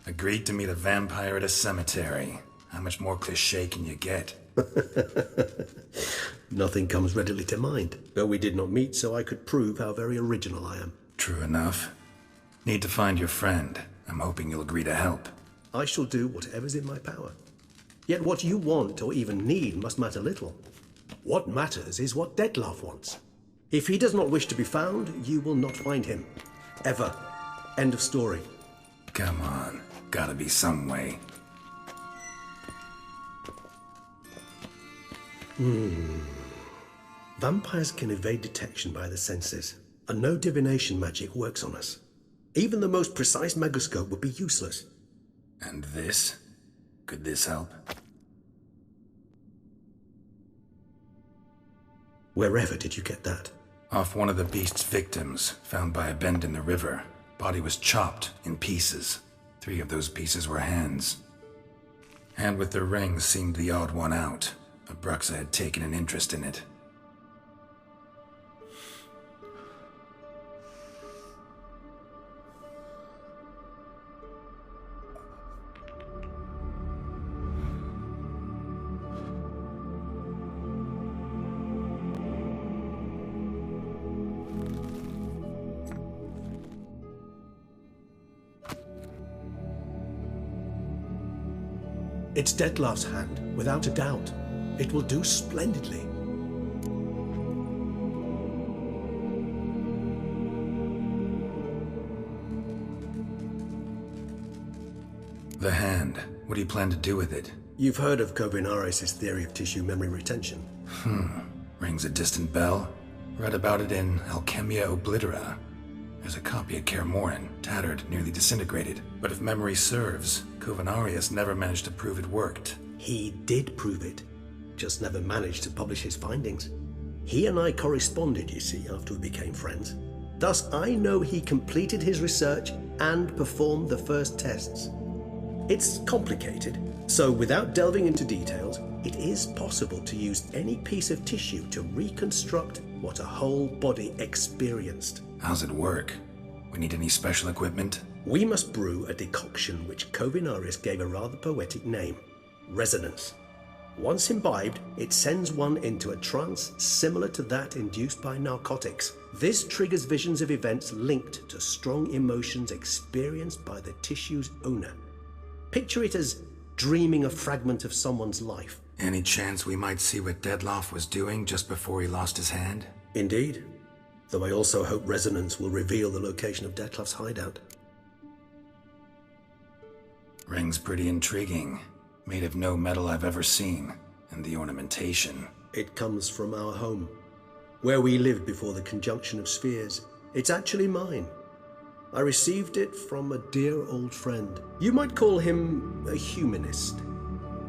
Agreed to meet a vampire at a cemetery. How much more cliché can you get? Nothing comes readily to mind. Though we did not meet, so I could prove how very original I am. True enough. Need to find your friend. I'm hoping you'll agree to help. I shall do whatever's in my power. Yet what you want or even need must matter little. What matters is what Dettlaff wants. If he does not wish to be found, you will not find him. Ever. End of story. Come on. Gotta be some way. Vampires can evade detection by the senses, and no divination magic works on us. Even the most precise megascope would be useless. And this? Could this help? Wherever did you get that? Off one of the beast's victims, found by a bend in the river. Body was chopped in pieces. 3 of those pieces were hands. Hand with the ring seemed the odd one out. Abruxa had taken an interest in it. It's Dettlaff's hand, without a doubt. It will do splendidly. The hand. What do you plan to do with it? You've heard of Kovinaris' theory of tissue memory retention. Rings a distant bell. Read about it in Alchemia Oblitera. There's a copy at Kaer Morhen, tattered, nearly disintegrated. But if memory serves, Kovinaris never managed to prove it worked. He did prove it, just never managed to publish his findings. He and I corresponded, you see, after we became friends. Thus, I know he completed his research and performed the first tests. It's complicated, so without delving into details, it is possible to use any piece of tissue to reconstruct what a whole body experienced. How's it work? We need any special equipment? We must brew a decoction which Kovinaris gave a rather poetic name, resonance. Once imbibed, it sends one into a trance similar to that induced by narcotics. This triggers visions of events linked to strong emotions experienced by the tissue's owner. Picture it as dreaming a fragment of someone's life. Any chance we might see what Dettlaff was doing just before he lost his hand? Indeed. Though I also hope resonance will reveal the location of Dettlaff's hideout. Ring's pretty intriguing. Made of no metal I've ever seen. And the ornamentation. It comes from our home, where we lived before the conjunction of spheres. It's actually mine. I received it from a dear old friend. You might call him a humanist.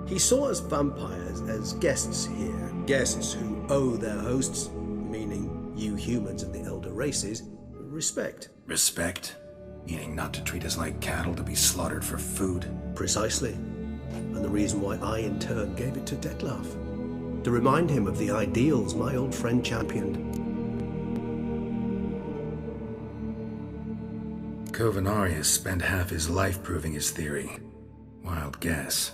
He saw us vampires as guests here, guests who owe their hosts, meaning you humans and the elder races, respect. Respect? Meaning not to treat us like cattle to be slaughtered for food? Precisely. And the reason why I in turn gave it to Dettlaff. To remind him of the ideals my old friend championed. Kovinaris spent half his life proving his theory. Wild guess.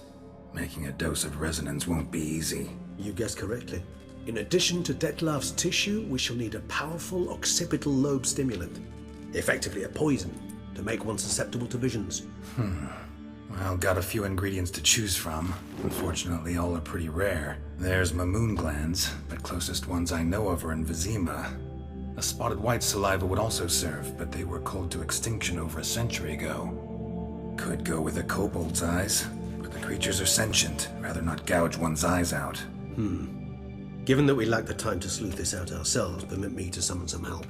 Making a dose of resonance won't be easy. You guessed correctly. In addition to Dettlaff's tissue, we shall need a powerful occipital lobe stimulant. Effectively a poison, to make one susceptible to visions. Well, got a few ingredients to choose from. Unfortunately, all are pretty rare. There's Mamoon glands, but closest ones I know of are in Vizima. A spotted white saliva would also serve, but they were culled to extinction over a century ago. Could go with a kobold's eyes, but the creatures are sentient. Rather not gouge one's eyes out. Given that we lack the time to sleuth this out ourselves, permit me to summon some help.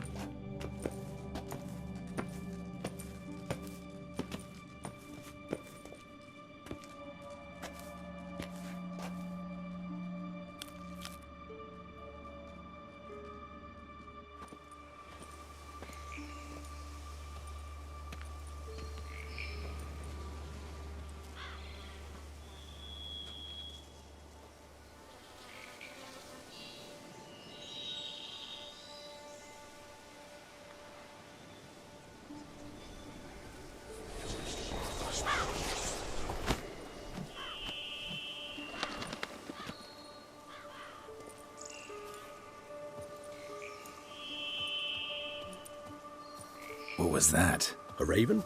was that? A raven?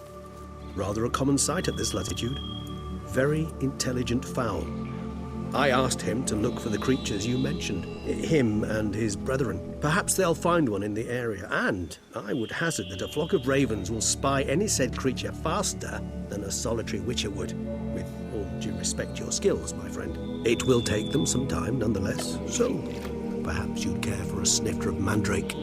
Rather a common sight at this latitude. Very intelligent fowl. I asked him to look for the creatures you mentioned, him and his brethren. Perhaps they'll find one in the area, and I would hazard that a flock of ravens will spy any said creature faster than a solitary witcher would. With all due respect to your skills, my friend. It will take them some time, nonetheless, so perhaps you'd care for a snifter of mandrake.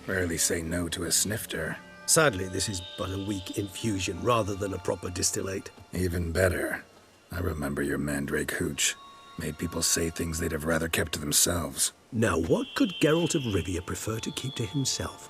Rarely say no to a snifter. Sadly, this is but a weak infusion rather than a proper distillate. Even better. I remember your mandrake hooch. Made people say things they'd have rather kept to themselves. Now, what could Geralt of Rivia prefer to keep to himself?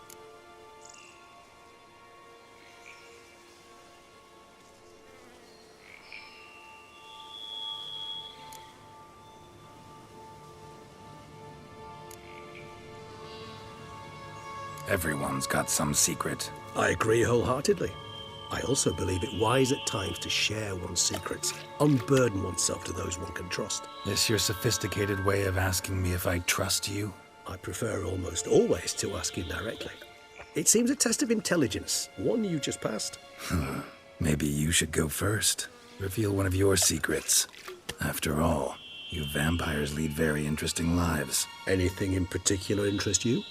Everyone's got some secret. I agree wholeheartedly. I also believe it wise at times to share one's secrets, unburden oneself to those one can trust. This your sophisticated way of asking me if I trust you? I prefer almost always to ask you directly. It seems a test of intelligence, one you just passed. Maybe you should go first. Reveal one of your secrets. After all, you vampires lead very interesting lives. Anything in particular interest you?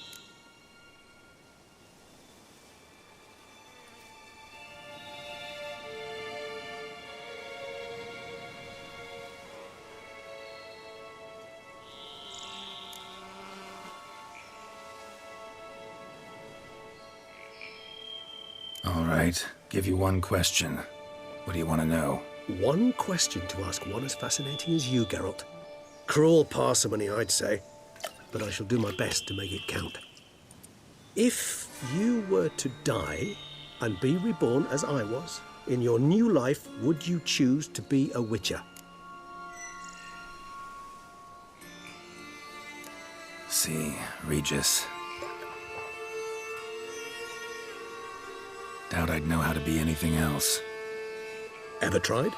All right, give you one question. What do you want to know? One question to ask one as fascinating as you, Geralt. Cruel parsimony, I'd say, but I shall do my best to make it count. If you were to die and be reborn as I was, in your new life, would you choose to be a witcher? See, Regis. Doubt I'd know how to be anything else. Ever tried?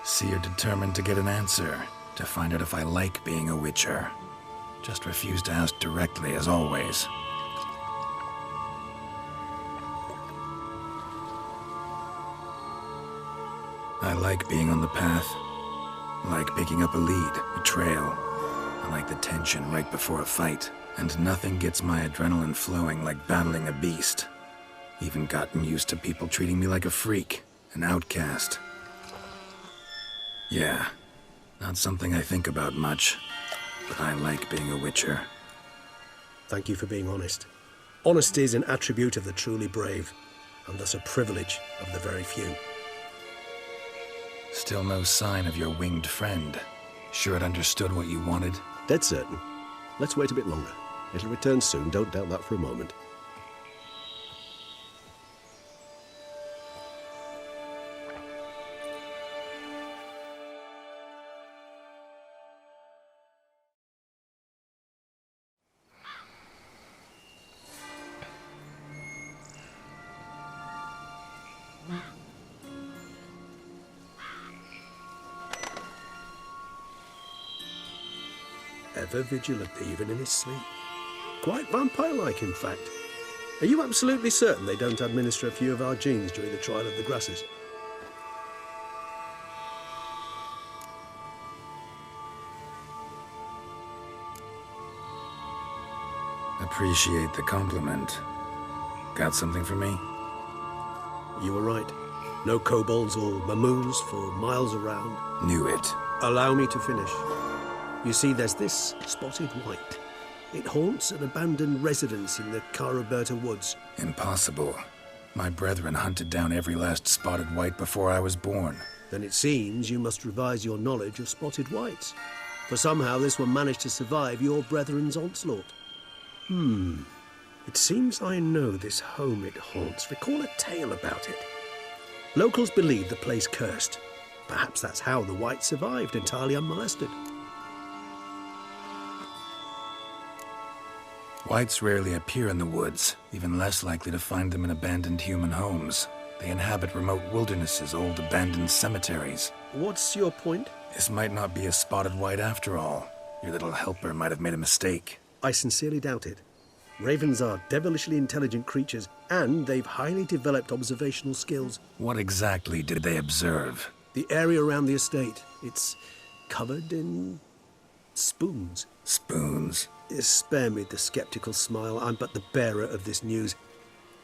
See, you're determined to get an answer, to find out if I like being a witcher. Just refuse to ask directly, as always. I like being on the path. I like picking up a lead, a trail. I like the tension right before a fight. And nothing gets my adrenaline flowing like battling a beast. Even gotten used to people treating me like a freak, an outcast. Yeah, not something I think about much, but I like being a witcher. Thank you for being honest. Honesty is an attribute of the truly brave, and thus a privilege of the very few. Still no sign of your winged friend. Sure it understood what you wanted? Dead certain. Let's wait a bit longer. It'll return soon, don't doubt that for a moment. Ever vigilant, even in his sleep. Quite vampire-like, in fact. Are you absolutely certain they don't administer a few of our genes during the trial of the grasses? Appreciate the compliment. Got something for me? You were right. No kobolds or mamoons for miles around. Knew it. Allow me to finish. You see, there's this spotted white. It haunts an abandoned residence in the Caraberta woods. Impossible. My brethren hunted down every last spotted white before I was born. Then it seems you must revise your knowledge of spotted whites. For somehow this one managed to survive your brethren's onslaught. It seems I know this home it haunts. Recall a tale about it. Locals believe the place cursed. Perhaps that's how the white survived entirely unmolested. Whites rarely appear in the woods, even less likely to find them in abandoned human homes. They inhabit remote wildernesses, old abandoned cemeteries. What's your point? This might not be a spotted white after all. Your little helper might have made a mistake. I sincerely doubt it. Ravens are devilishly intelligent creatures, and they've highly developed observational skills. What exactly did they observe? The area around the estate, it's covered in spoons. Spoons? Spare me the skeptical smile. I'm but the bearer of this news.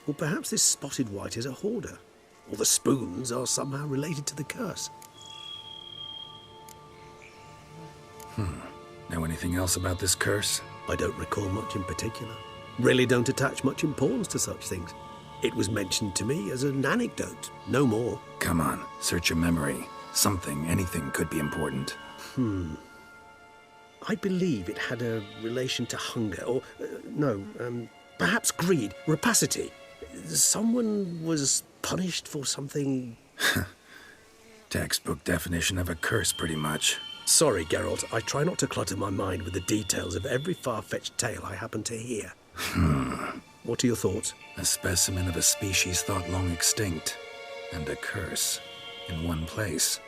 Or perhaps this spotted white is a hoarder. Or the spoons are somehow related to the curse. Know anything else about this curse? I don't recall much in particular. Really don't attach much importance to such things. It was mentioned to me as an anecdote, no more. Come on, search your memory. Something, anything could be important. I believe it had a relation to hunger, or, perhaps greed, rapacity. Someone was punished for something... Textbook definition of a curse, pretty much. Sorry, Geralt, I try not to clutter my mind with the details of every far-fetched tale I happen to hear. What are your thoughts? A specimen of a species thought long extinct, and a curse, in one place.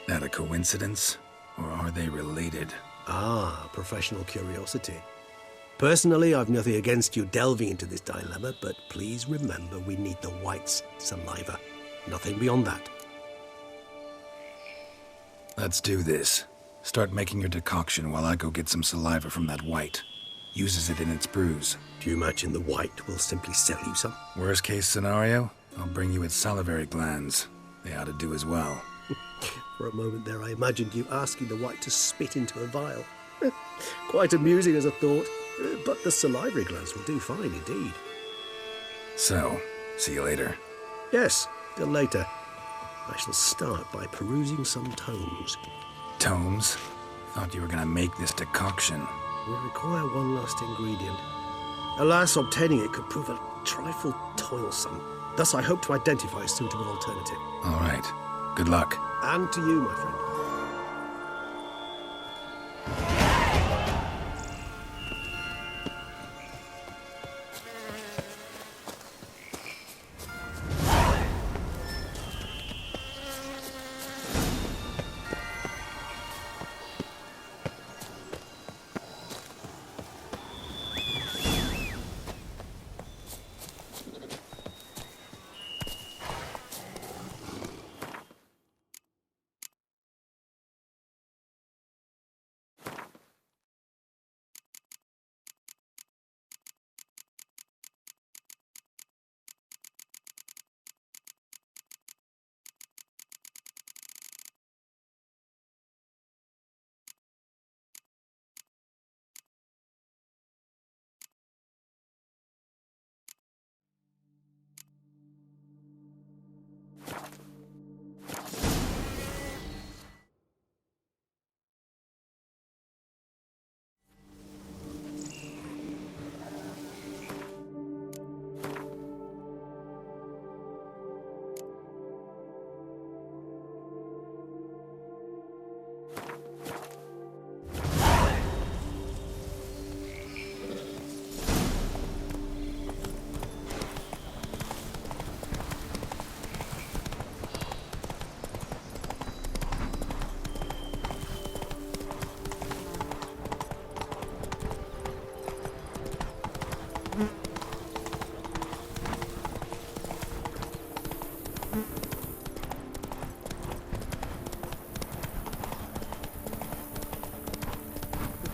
That a coincidence, or are they related? Ah, professional curiosity. Personally, I've nothing against you delving into this dilemma, but please remember we need the white's saliva. Nothing beyond that. Let's do this. Start making your decoction while I go get some saliva from that white. Uses it in its brews. Do you imagine the white will simply sell you some? Worst case scenario, I'll bring you its salivary glands. They ought to do as well. For a moment there, I imagined you asking the white to spit into a vial. Quite amusing as a thought, but the salivary glands will do fine indeed. So, see you later. Yes, till later. I shall start by perusing some tomes. Tomes? Thought you were gonna make this decoction. We require one last ingredient. Alas, obtaining it could prove a trifle toilsome. Thus, I hope to identify a suitable alternative. All right. Good luck. And to you, my friend.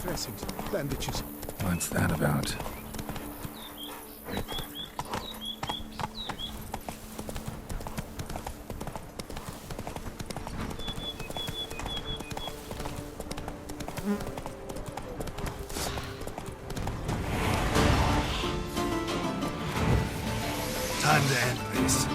Dressings, bandages. What's that about? Time to end this.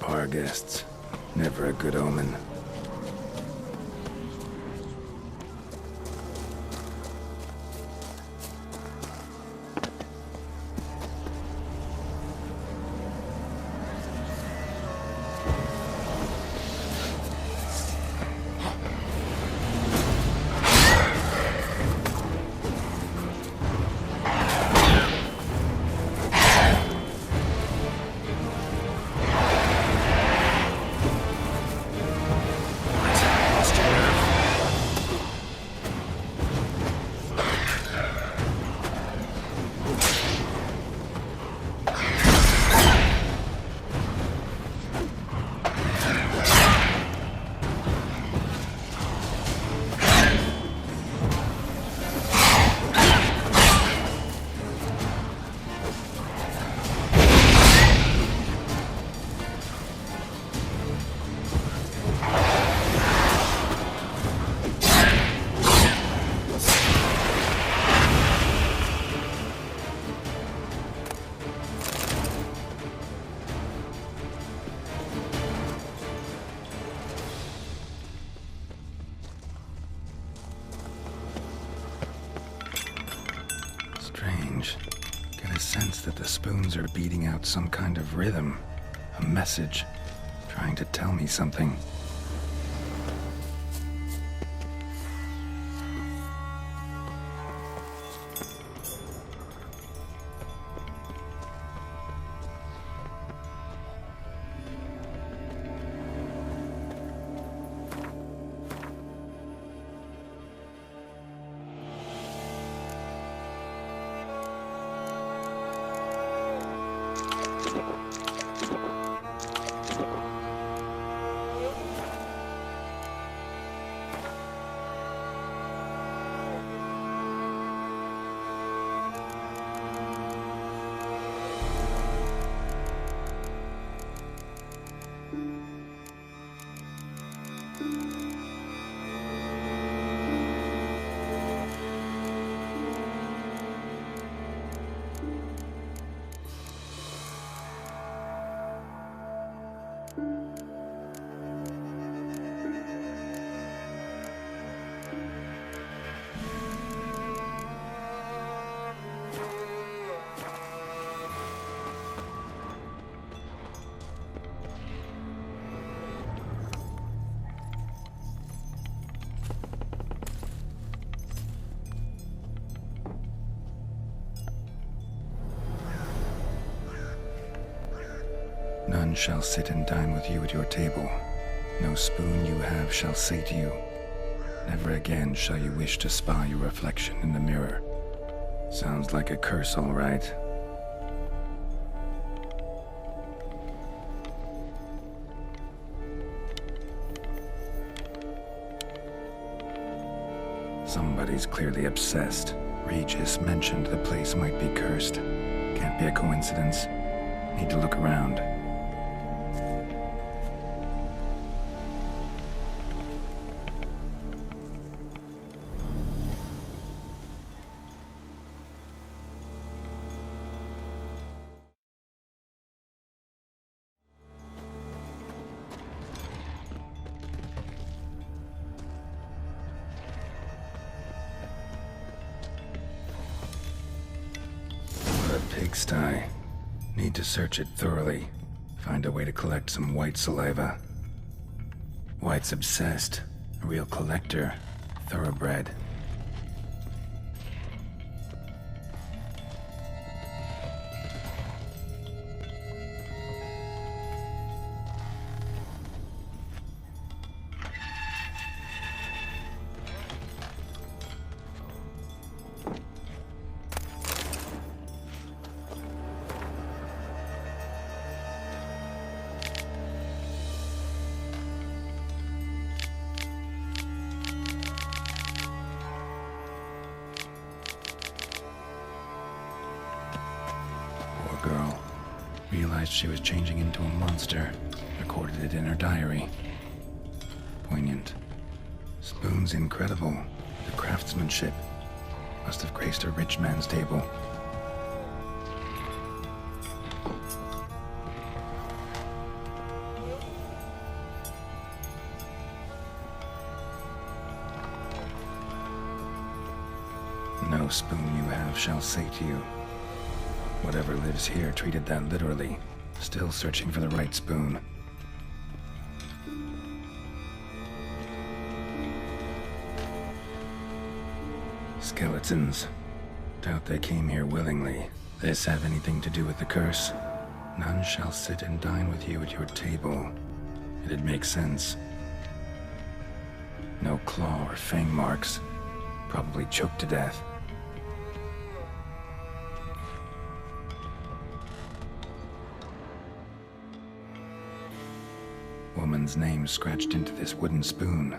Subpar guests. Never a good omen. Strange. Get a sense that the spoons are beating out some kind of rhythm. A message. Trying to tell me something. None shall sit and dine with you at your table. No spoon you have shall sate you. Never again shall you wish to spy your reflection in the mirror. Sounds like a curse, all right. Somebody's clearly obsessed. Regis mentioned the place might be cursed. Can't be a coincidence. Need to look around. Pigsty. Need to search it thoroughly. Find a way to collect some white saliva. White's obsessed. A real collector. Thoroughbred. Girl. Realized she was changing into a monster. Recorded it in her diary. Poignant. Spoon's incredible. The craftsmanship. Must have graced a rich man's table. No spoon you have shall sate you. Whatever lives here treated that literally. Still searching for the right spoon. Skeletons. Doubt they came here willingly. This have anything to do with the curse? None shall sit and dine with you at your table. It'd make sense. No claw or fang marks. Probably choked to death. Woman's name scratched into this wooden spoon.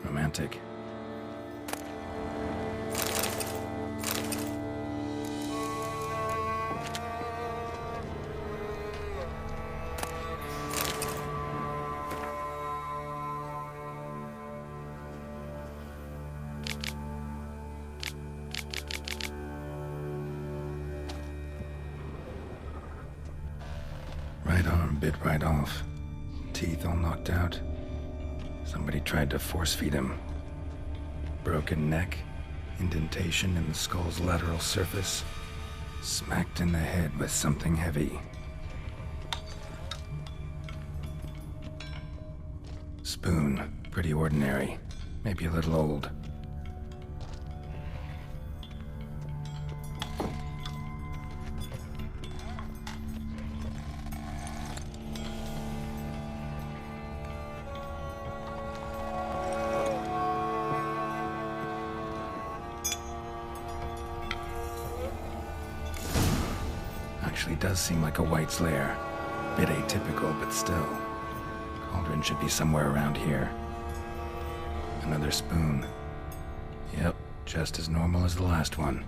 Romantic. Right arm bit right off. Teeth all knocked out. Somebody tried to force feed him. Broken neck, indentation in the skull's lateral surface, smacked in the head with something heavy. Spoon, pretty ordinary, maybe a little old. Actually does seem like a white's lair. Bit atypical, but still. Cauldron should be somewhere around here. Another spoon. Yep, just as normal as the last one.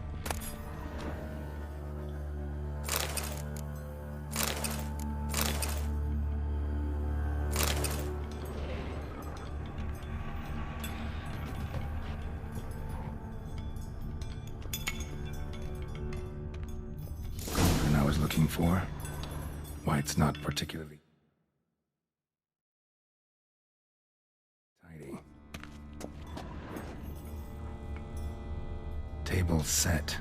Looking for. White's not particularly tidy. Table set.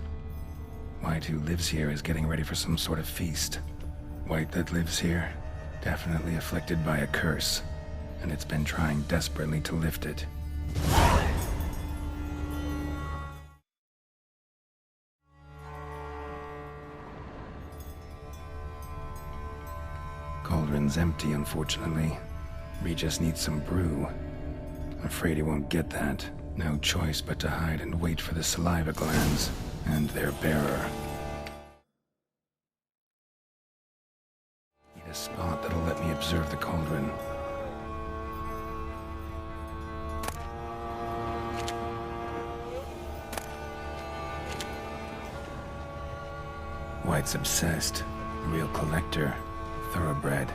White who lives here is getting ready for some sort of feast. White that lives here, definitely afflicted by a curse, and it's been trying desperately to lift it. Cauldron's empty, unfortunately. Regis needs some brew. Afraid he won't get that. No choice but to hide and wait for the saliva glands and their bearer. Need a spot that'll let me observe the cauldron. White's obsessed. Real collector. Thoroughbred.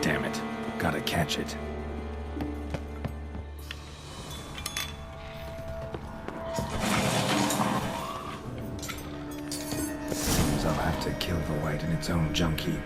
Damn it. Gotta catch it. Seems I'll have to kill the white in its own junk heap.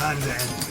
And then